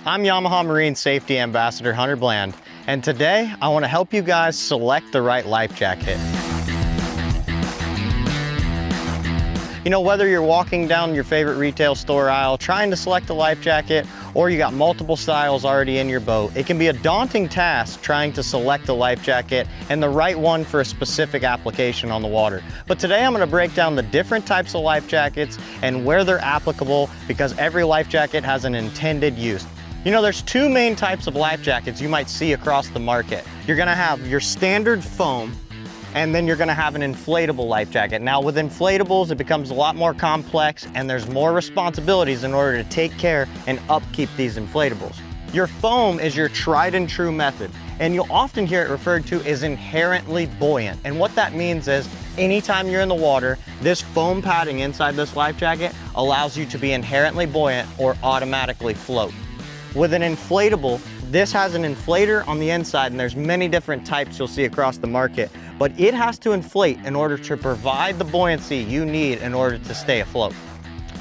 I'm Yamaha Marine Safety Ambassador Hunter Bland, and today I want to help you guys select the right life jacket. You know, whether you're walking down your favorite retail store aisle trying to select a life jacket, or you got multiple styles already in your boat, it can be a daunting task trying to select a life jacket and the right one for a specific application on the water. But today I'm going to break down the different types of life jackets and where they're applicable, because every life jacket has an intended use. You know, there's two main types of life jackets you might see across the market. You're gonna have your standard foam, and then you're gonna have an inflatable life jacket. Now with inflatables, it becomes a lot more complex and there's more responsibilities in order to take care and upkeep these inflatables. Your foam is your tried and true method, and you'll often hear it referred to as inherently buoyant. And what that means is anytime you're in the water, this foam padding inside this life jacket allows you to be inherently buoyant or automatically float. With an inflatable, this has an inflator on the inside, and there's many different types you'll see across the market, but it has to inflate in order to provide the buoyancy you need in order to stay afloat.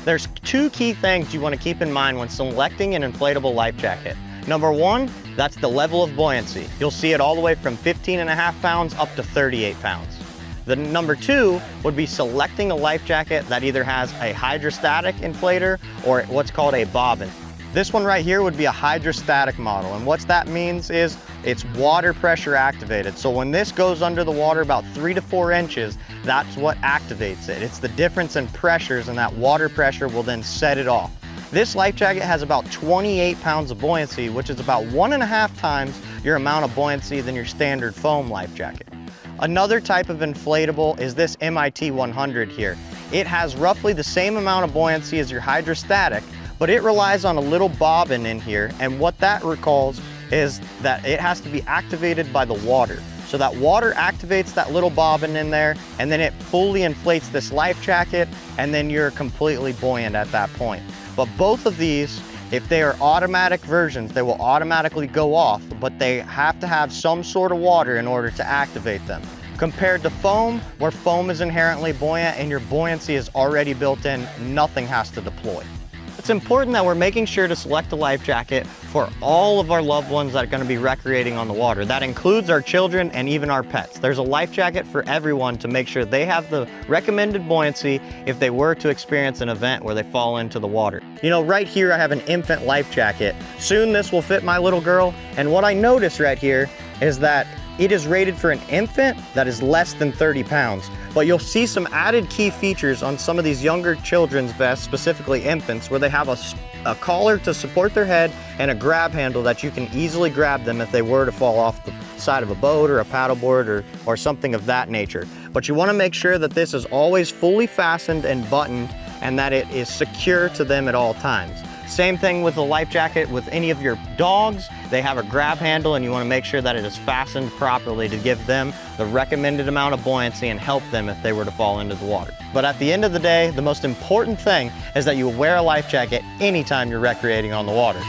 There's two key things you want to keep in mind when selecting an inflatable life jacket. Number one, that's the level of buoyancy. You'll see it all the way from 15.5 pounds up to 38 pounds. The number two would be selecting a life jacket that either has a hydrostatic inflator or what's called a bobbin. This one right here would be a hydrostatic model, and what that means is it's water pressure activated. So when this goes under the water about 3 to 4 inches, that's what activates it. It's the difference in pressures, and that water pressure will then set it off. This life jacket has about 28 pounds of buoyancy, which is about 1.5 times your amount of buoyancy than your standard foam life jacket. Another type of inflatable is this MIT 100 here. It has roughly the same amount of buoyancy as your hydrostatic, but it relies on a little bobbin in here, and what that recalls is that it has to be activated by the water. So that water activates that little bobbin in there, and then it fully inflates this life jacket, and then you're completely buoyant at that point. But both of these, if they are automatic versions, they will automatically go off, but they have to have some sort of water in order to activate them. Compared to foam, where foam is inherently buoyant and your buoyancy is already built in, nothing has to deploy. It's important that we're making sure to select a life jacket for all of our loved ones that are going to be recreating on the water. That includes our children and even our pets. There's a life jacket for everyone to make sure they have the recommended buoyancy if they were to experience an event where they fall into the water. You know, right here I have an infant life jacket. Soon this will fit my little girl, and what I notice right here is that it is rated for an infant that is less than 30 pounds. But you'll see some added key features on some of these younger children's vests, specifically infants, where they have a collar to support their head and a grab handle that you can easily grab them if they were to fall off the side of a boat or a paddleboard or something of that nature. But you want to make sure that this is always fully fastened and buttoned, and that it is secure to them at all times. Same thing with a life jacket with any of your dogs. They have a grab handle, and you want to make sure that it is fastened properly to give them the recommended amount of buoyancy and help them if they were to fall into the water. But at the end of the day, the most important thing is that you wear a life jacket anytime you're recreating on the water.